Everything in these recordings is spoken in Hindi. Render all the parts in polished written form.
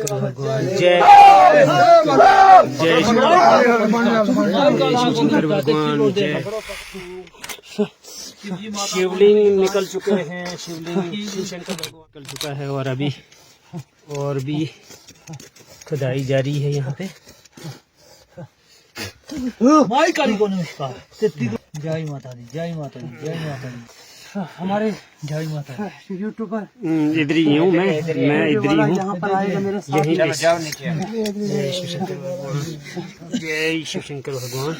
शंकर भगवान जय जय शंकर भगवान जय। शिवलिंग निकल चुके हैं, शिवलिंग शिव शंकर भगवान निकल चुका है और अभी और भी खुदाई जारी है यहाँ पे। जय माता दी, जय माता दी, जय माता दी। हमारे जय माता यूट्यूबर इधर ही हूँ मैं इधर ही हूँ यहाँ पर आएगा मेरे साथ। यहीं पे। जय शिव शंकर भगवान, जय शिव शंकर भगवान।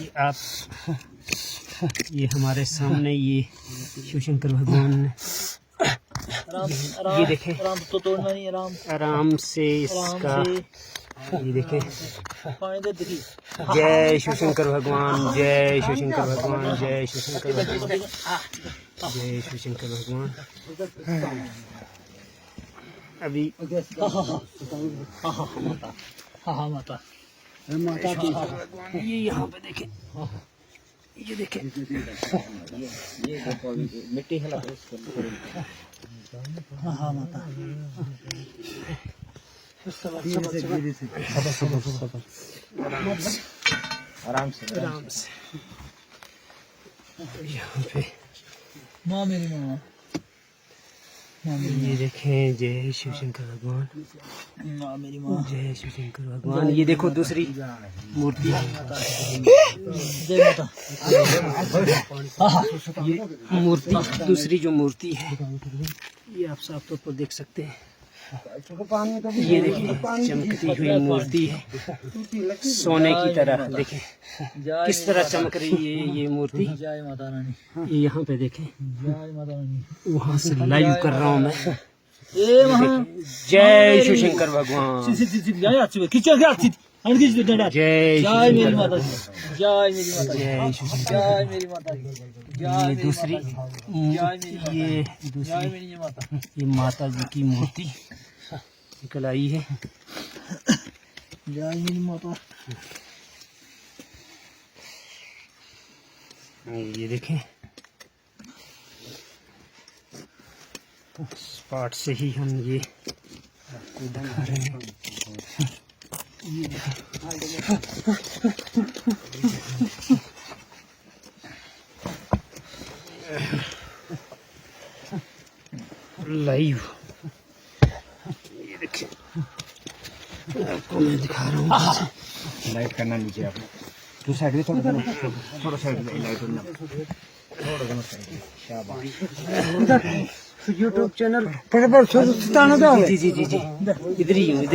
ये आप ये हमारे सामने ये शिव शंकर भगवान ये देखें, आराम तो तोड़ना नहीं, आराम से इसका ये देखें। पानी दे देखी। जय शिव शंकर भगवान, जय शिव शंकर भगवान, जय शिव शंकर भगवान, जय शिव शंकर भगवान। अभी हाँ माता ये यहाँ पे देखें, ये देखें मिट्टी हिला हाँ माता आराम से यहाँ पे माँ मेरी माँ ये देखें। जय शिव शंकर भगवान, माँ मेरी माँ। जय शिव शंकर भगवान। ये देखो दूसरी मूर्ति, जय माता। ये मूर्ति दूसरी जो मूर्ति है ये आप साफ तौर पर देख सकते हैं। ये देखिए चमकती हुई मूर्ति है सोने की तरह। देखें किस तरह चमक रही है ये मूर्ति। जय माता रानी। ये यहाँ पे देखें, जय माता रानी। वहाँ से लाइव कर रहा हूँ मैं। ए वहाँ जय शिव शंकर भगवान, जय मेरी माता दी, जय मेरी माता दी, जय शिव शंकर। जय मेरी माता दी, ये दूसरी जय ये दूसरी मेरी माता। ये माता जी की मूर्ति निकल आई है। जय मेरी माता। ये देखें स्पॉट से ही हम ये आपको दिखा रहे हैं। ये देखें लाइव, ये देखें आपको मैं दिखा रहा हूँ। लाइट करना नीचे आप तो साइड में थोड़ा साइड में लाइट करना थोड़ा साइड। शाबाश। यूट्यूब चैनल जी जी जी जी इधर ही हूँ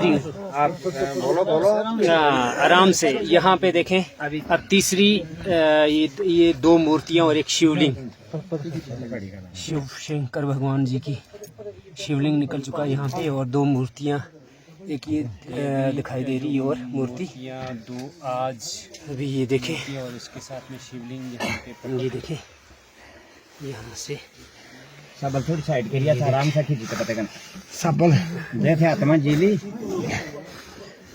आप बोलो आराम से। यहाँ पे देखें अब तीसरी ये दो मूर्तियाँ और एक शिवलिंग शिव शंकर भगवान जी की शिवलिंग निकल चुका है यहाँ पे और दो मूर्तियाँ एक ये दिखाई दे रही है और मूर्ति दो आज अभी ये देखें और इसके साथ में शिवलिंग यहाँ पे ये देखें यहाँ से सबल थोड़ी साइड के लिए आराम से खींची तो पता सबल जैसे आत्मा जेली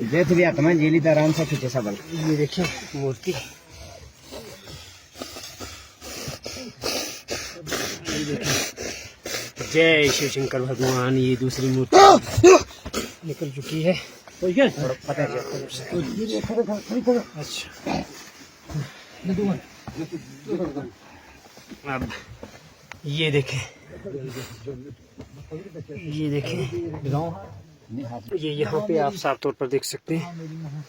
जैसे भी आत्मा जेली तो आराम से खींचे सबल। ये देखिए मूर्ति जय शिव शंकर भगवान। ये दूसरी मूर्ति निकल चुकी है। पता है अच्छा अब ये देखें ये यहाँ पे आप साफ तौर पर देख सकते हैं।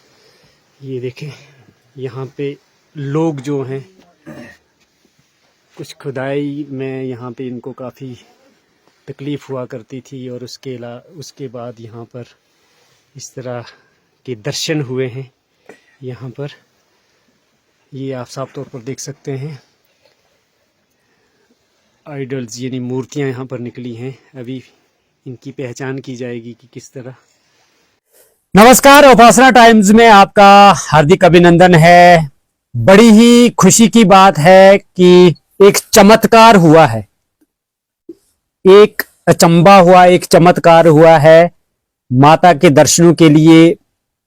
ये देखें यहाँ पे लोग जो हैं कुछ खुदाई में यहाँ पे इनको काफ़ी तकलीफ़ हुआ करती थी और उसके बाद यहाँ पर इस तरह के दर्शन हुए हैं। यहाँ पर ये आप साफ तौर पर देख सकते हैं आइडल्स यानी मूर्तियाँ यहाँ पर निकली हैं। अभी इनकी पहचान की जाएगी कि किस तरह। नमस्कार, उपासना टाइम्स में आपका हार्दिक अभिनंदन है। बड़ी ही खुशी की बात है कि एक चमत्कार हुआ है, एक अचंबा हुआ, एक चमत्कार हुआ है। माता के दर्शनों के लिए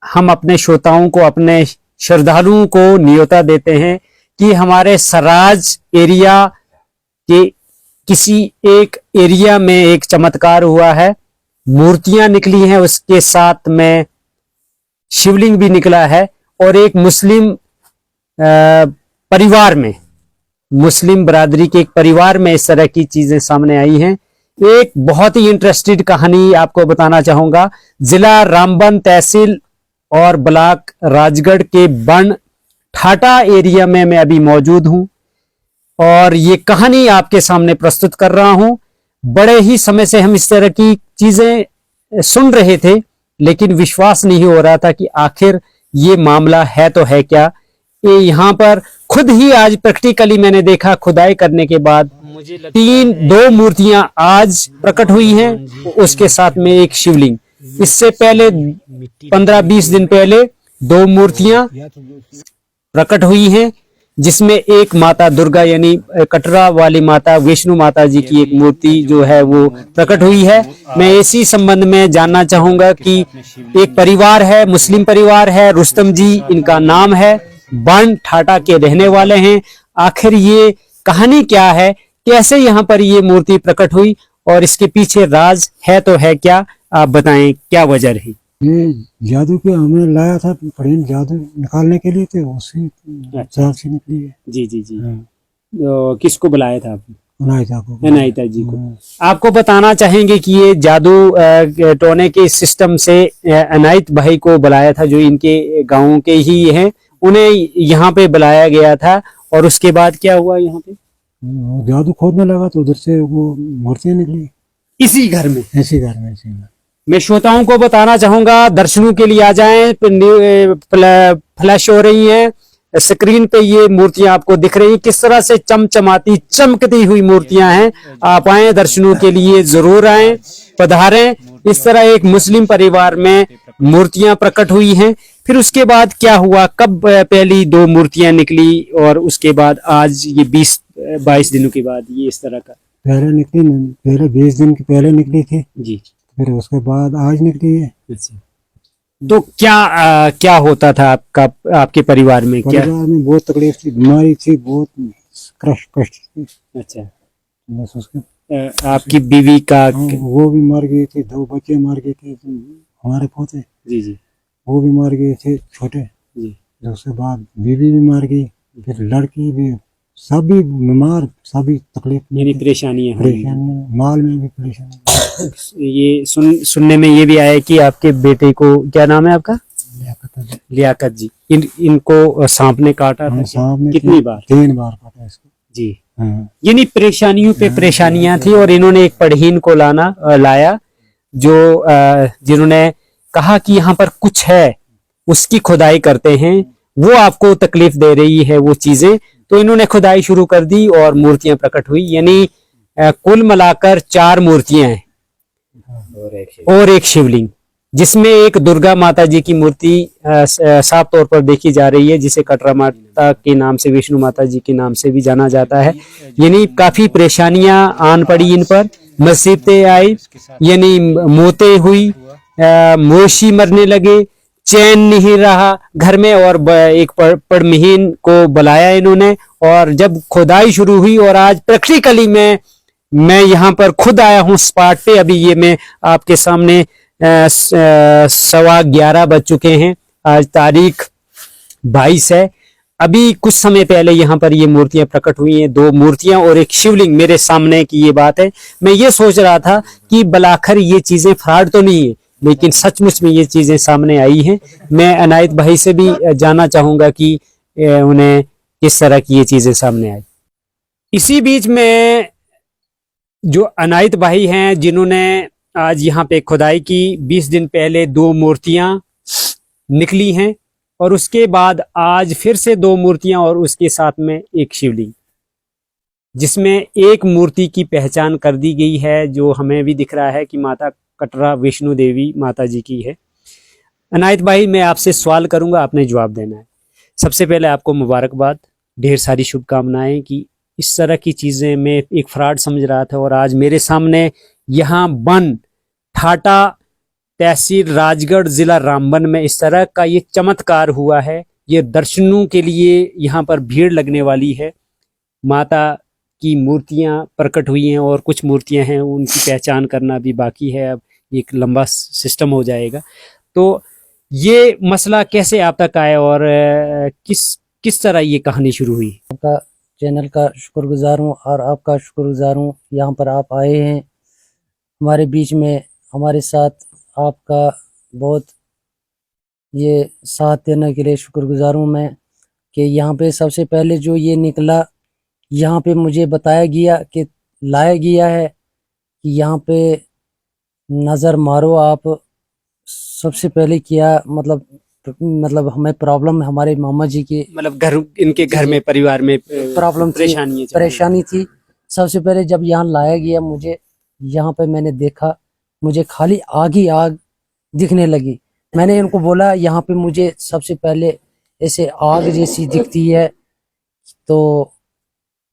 हम अपने श्रोताओं को, अपने श्रद्धालुओं को न्योता देते हैं कि हमारे सराज एरिया के किसी एक एरिया में एक चमत्कार हुआ है। मूर्तियां निकली हैं, उसके साथ में शिवलिंग भी निकला है। और एक मुस्लिम परिवार में, मुस्लिम बरादरी के एक परिवार में इस तरह की चीजें सामने आई हैं। एक बहुत ही इंटरेस्टेड कहानी आपको बताना चाहूंगा। जिला रामबन, तहसील और ब्लॉक राजगढ़ के बन ठाटा एरिया में मैं अभी मौजूद हूं और ये कहानी आपके सामने प्रस्तुत कर रहा हूं। बड़े ही समय से हम इस तरह की चीजें सुन रहे थे, लेकिन विश्वास नहीं हो रहा था कि आखिर ये मामला है तो है क्या। ये यहाँ पर खुद ही आज प्रैक्टिकली मैंने देखा, खुदाई करने के बाद मुझे लगता है दो मूर्तियां आज प्रकट हुई हैं, उसके साथ में एक शिवलिंग। इससे पहले 15-20 दिन पहले 2 मूर्तियां प्रकट हुई हैं, जिसमें एक माता दुर्गा यानी कटरा वाली माता विष्णु माता जी की एक मूर्ति जो है वो प्रकट हुई है। मैं इसी संबंध में जानना चाहूंगा कि एक परिवार है, मुस्लिम परिवार है, रुस्तम जी इनका नाम है, बन ठाटा के रहने वाले हैं। आखिर ये कहानी क्या है, कैसे यहाँ पर ये मूर्ति प्रकट हुई और इसके पीछे राज है तो है क्या, आप बताएं क्या वजह रही। ये जादू के हमने लाया था, पढ़ेन जादू निकालने के लिए, तो उसी हिसाब से निकली है। जी जी जी। हाँ। तो किसको बुलाया था आपने? अनायता जी को। आपको बताना चाहेंगे कि ये जादू टोने के सिस्टम से अनायत भाई को बुलाया था, जो इनके गांव के ही हैं, उन्हें यहाँ पे बुलाया गया था। और उसके बाद क्या हुआ यहाँ पे? जादू खोदने लगा तो उधर से वो मूर्तियां निकली इसी घर में। ऐसी घर में, ऐसी में। मैं श्रोताओं को बताना चाहूंगा, दर्शनों के लिए आ जाएं, फ्लैश हो रही हैं स्क्रीन पे, ये मूर्तियां आपको दिख रही हैं किस तरह से चमचमाती चमकती हुई मूर्तियां हैं। आप आए, दर्शनों के लिए जरूर आए, पधारें। इस तरह एक मुस्लिम परिवार में मूर्तियां प्रकट हुई हैं। फिर उसके बाद क्या हुआ, कब पहली 2 मूर्तियां निकली और उसके बाद आज ये 20-22 दिनों के बाद ये इस तरह का? पहले निकली, पहले 20 दिन के पहले निकली थी जी, फिर उसके बाद आज निकली है। अच्छा। तो क्या होता था आपके परिवार में? क्या परिवार में बहुत तकलीफ थी, बीमारी थी, बहुत कष्ट थी। अच्छा। बस उसके आपकी बीवी का? वो भी मर गई थी, 2 बच्चे मर गए थे हमारे पोते। जी जी। वो भी मर गए थे छोटे जी। उसके बाद बीवी भी मर गई, फिर लड़की भी, सभी बीमार, सभी तकलीफ, यानी परेशानियां हुई। परेशानी, माल में भी परेशानी। ये सुनने में ये भी आया कि आपके बेटे को, क्या नाम है आपका? लियाकत जी, इनको सांप ने काटा था। सांप ने कितनी बार? 3 बार काटा इसको। जी। हाँ। यानी परेशानियों पे परेशानियां थी और इन्होंने एक पढ़हीन को लाया, जो जिन्होंने कहा कि यहाँ पर कुछ है, उसकी खुदाई करते हैं, वो आपको तकलीफ दे रही है वो चीजें। तो इन्होंने खुदाई शुरू कर दी और मूर्तियां प्रकट हुई। यानी कुल मिलाकर 4 मूर्तियां हैं और एक शिवलिंग, जिसमें एक दुर्गा माता जी की मूर्ति साफ तौर पर देखी जा रही है, जिसे कटरा माता के नाम से, विष्णु माता जी के नाम से भी जाना जाता है। यानी काफी परेशानियां आन पड़ी इन पर, मुसीबतें आई, यानी मौतें हुई, मवेशी मरने लगे, चैन नहीं रहा घर में। और एक पड़महीन को बुलाया इन्होंने और जब खुदाई शुरू हुई, और आज प्रैक्टिकली मैं यहाँ पर खुद आया हूँ स्पॉट पे। अभी ये मैं आपके सामने 11:15 बज चुके हैं, आज तारीख 22 है। अभी कुछ समय पहले यहाँ पर ये मूर्तियां प्रकट हुई हैं, 2 मूर्तियां और एक शिवलिंग मेरे सामने की ये बात है। मैं ये सोच रहा था कि बलाखर ये चीजें फ्रॉड तो नहीं है, लेकिन सचमुच में ये चीजें सामने आई हैं। मैं अनायत भाई से भी जानना चाहूंगा कि उन्हें किस तरह की ये चीजें सामने आई। इसी बीच में जो अनायत भाई हैं, जिन्होंने आज यहाँ पे खुदाई की, 20 दिन पहले 2 मूर्तियां निकली हैं और उसके बाद आज फिर से 2 मूर्तियां और उसके साथ में एक शिवलिंग, जिसमें एक मूर्ति की पहचान कर दी गई है, जो हमें भी दिख रहा है कि माता कटरा विष्णु देवी माता जी की है। अनायत भाई, मैं आपसे सवाल करूंगा, आपने जवाब देना है। सबसे पहले आपको मुबारकबाद, ढेर सारी शुभकामनाएं कि इस तरह की चीजें मैं एक फ्रॉड समझ रहा था और आज मेरे सामने यहाँ बन ठाटा तहसील राजगढ़ जिला रामबन में इस तरह का ये चमत्कार हुआ है। ये दर्शनों के लिए यहाँ पर भीड़ लगने वाली है। माता की मूर्तियां प्रकट हुई हैं और कुछ मूर्तियां हैं उनकी पहचान करना भी बाकी है। अब एक लंबा सिस्टम हो जाएगा। तो ये मसला कैसे आप तक आया और किस तरह ये कहानी शुरू हुई? आपका चैनल का शुक्रगुजार हूँ और आपका शुक्रगुजार हूँ, यहाँ पर आप आए हैं हमारे बीच में, हमारे साथ आपका बहुत ये साथ देने के लिए शुक्रगुजार हूँ मैं। कि यहाँ पे सबसे पहले जो ये निकला, यहाँ पे मुझे बताया गया कि लाया गया है कि यहाँ पे नज़र मारो आप। सबसे पहले क्या मतलब हमें प्रॉब्लम, हमारे मामा जी की मतलब इनके घर में, परिवार में प्रॉब्लम परेशानी थी। सबसे पहले जब यहाँ लाया गया, मुझे यहाँ पे मैंने देखा, मुझे खाली आग ही आग दिखने लगी। मैंने इनको बोला यहाँ पे मुझे सबसे पहले ऐसे आग जैसी दिखती है, तो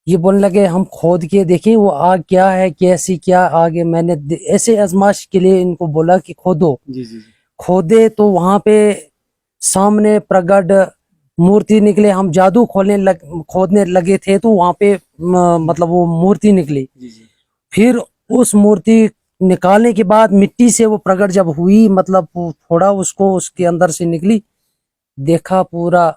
ये बोलने लगे हम खोद के देखें वो आग क्या है, कैसी क्या आग है। मैंने ऐसे आजमाइश के लिए इनको बोला कि खोदो। खोदे तो वहां पे सामने प्रगट मूर्ति निकले। हम जादू खोदने लगे थे तो वहां पे मतलब वो मूर्ति निकली। फिर उस मूर्ति निकालने के बाद मिट्टी से वो प्रगट जब हुई, मतलब थोड़ा उसको उसके अंदर से निकली, देखा पूरा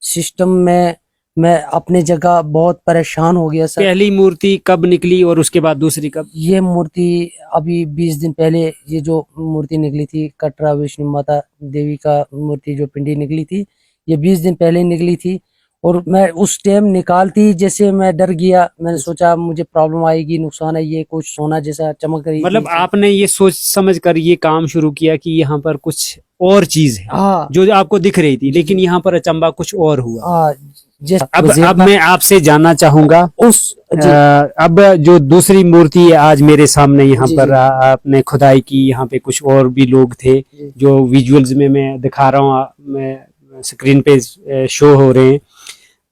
सिस्टम में मैं अपने जगह बहुत परेशान हो गया सर। पहली मूर्ति कब निकली और उसके बाद दूसरी कब? ये मूर्ति अभी 20 दिन पहले, ये जो मूर्ति निकली थी कटरा विष्णु माता देवी का मूर्ति जो पिंडी निकली थी, ये 20 दिन पहले निकली थी। और मैं उस टाइम निकालती जैसे मैं डर गया, मैंने सोचा मुझे प्रॉब्लम आएगी, नुकसान है, ये कुछ सोना जैसा चमक रही। मतलब आपने ये सोच समझ कर ये काम शुरू किया कि यहाँ पर कुछ और चीज है। हाँ, जो आपको दिख रही थी, लेकिन यहाँ पर अचंबा कुछ और हुआ। हाँ, अब मैं आपसे जानना चाहूंगा अब जो दूसरी मूर्ति है आज मेरे सामने यहाँ पर आपने खुदाई की, यहाँ पे कुछ और भी लोग थे जो विजुअल्स में मैं दिखा रहा हूँ, मैं स्क्रीन पे शो हो रहे हैं।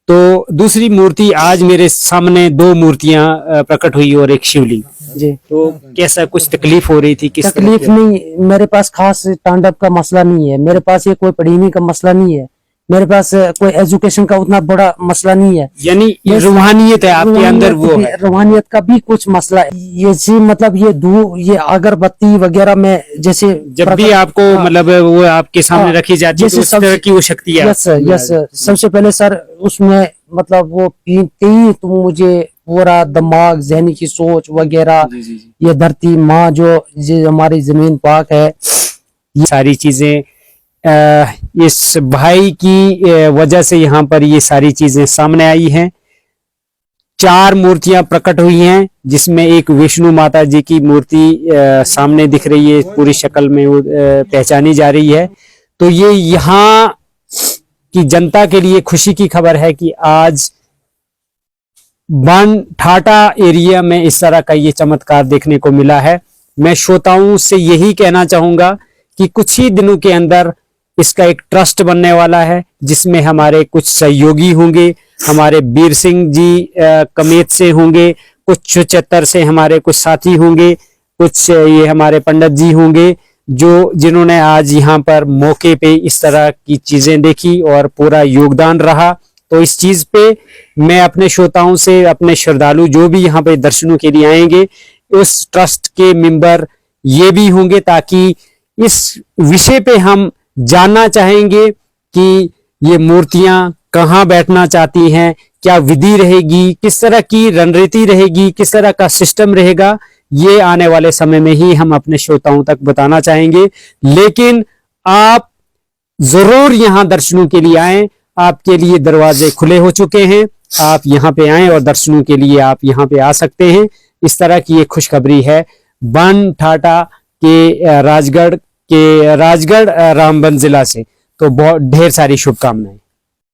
तो दूसरी मूर्ति आज मेरे सामने, दो मूर्तियां प्रकट हुई और एक शिवलिंग जी। तो कैसा, कुछ तकलीफ हो रही थी? किस तकलीफ नहीं, मेरे पास खास तांडव का मसला नहीं है, मेरे पास ये कोई पढ़ीनी का मसला नहीं है, मेरे पास कोई एजुकेशन का उतना बड़ा मसला नहीं है। यानी रूहानियत है आपके अंदर, वो है रूहानियत का भी कुछ मसला है। ये मतलब ये अगरबत्ती वगैरह में जैसे जब भी आपको मतलब वो आपके सामने रखी जाती है तो उस तरह की वो शक्ति है। यस सबसे पहले सर उसमें मतलब वो पीते ही तो मुझे पूरा दिमाग, जहनी की सोच वगैरह, ये धरती माँ जो हमारी जमीन पाक है, ये सारी चीजें इस भाई की वजह से यहाँ पर ये सारी चीजें सामने आई हैं। 4 मूर्तियां प्रकट हुई हैं, जिसमें एक विष्णु माता जी की मूर्ति सामने दिख रही है, पूरी शक्ल में वो पहचानी जा रही है। तो ये यहाँ की जनता के लिए खुशी की खबर है कि आज बनठाटा एरिया में इस तरह का ये चमत्कार देखने को मिला है। मैं श्रोताओं से यही कहना चाहूंगा कि कुछ ही दिनों के अंदर इसका एक ट्रस्ट बनने वाला है, जिसमें हमारे कुछ सहयोगी होंगे, हमारे बीर सिंह जी कमेत से होंगे, कुछ चुचत्तर से हमारे कुछ साथी होंगे, कुछ ये हमारे पंडित जी होंगे, जिन्होंने आज यहाँ पर मौके पे इस तरह की चीजें देखी और पूरा योगदान रहा। तो इस चीज पे मैं अपने श्रोताओं से, अपने श्रद्धालु जो भी यहाँ पे दर्शनों के लिए आएंगे, उस ट्रस्ट के मेंबर ये भी होंगे, ताकि इस विषय पे हम जानना चाहेंगे कि ये मूर्तियां कहाँ बैठना चाहती हैं, क्या विधि रहेगी, किस तरह की रणनीति रहेगी, किस तरह का सिस्टम रहेगा, ये आने वाले समय में ही हम अपने श्रोताओं तक बताना चाहेंगे। लेकिन आप जरूर यहाँ दर्शनों के लिए आएं, आपके लिए दरवाजे खुले हो चुके हैं, आप यहाँ पे आएं और दर्शनों के लिए आप यहाँ पे आ सकते हैं। इस तरह की ये खुशखबरी है बनठाटा के राजगढ़ रामबन जिला से। तो बहुत ढेर सारी शुभकामनाएं।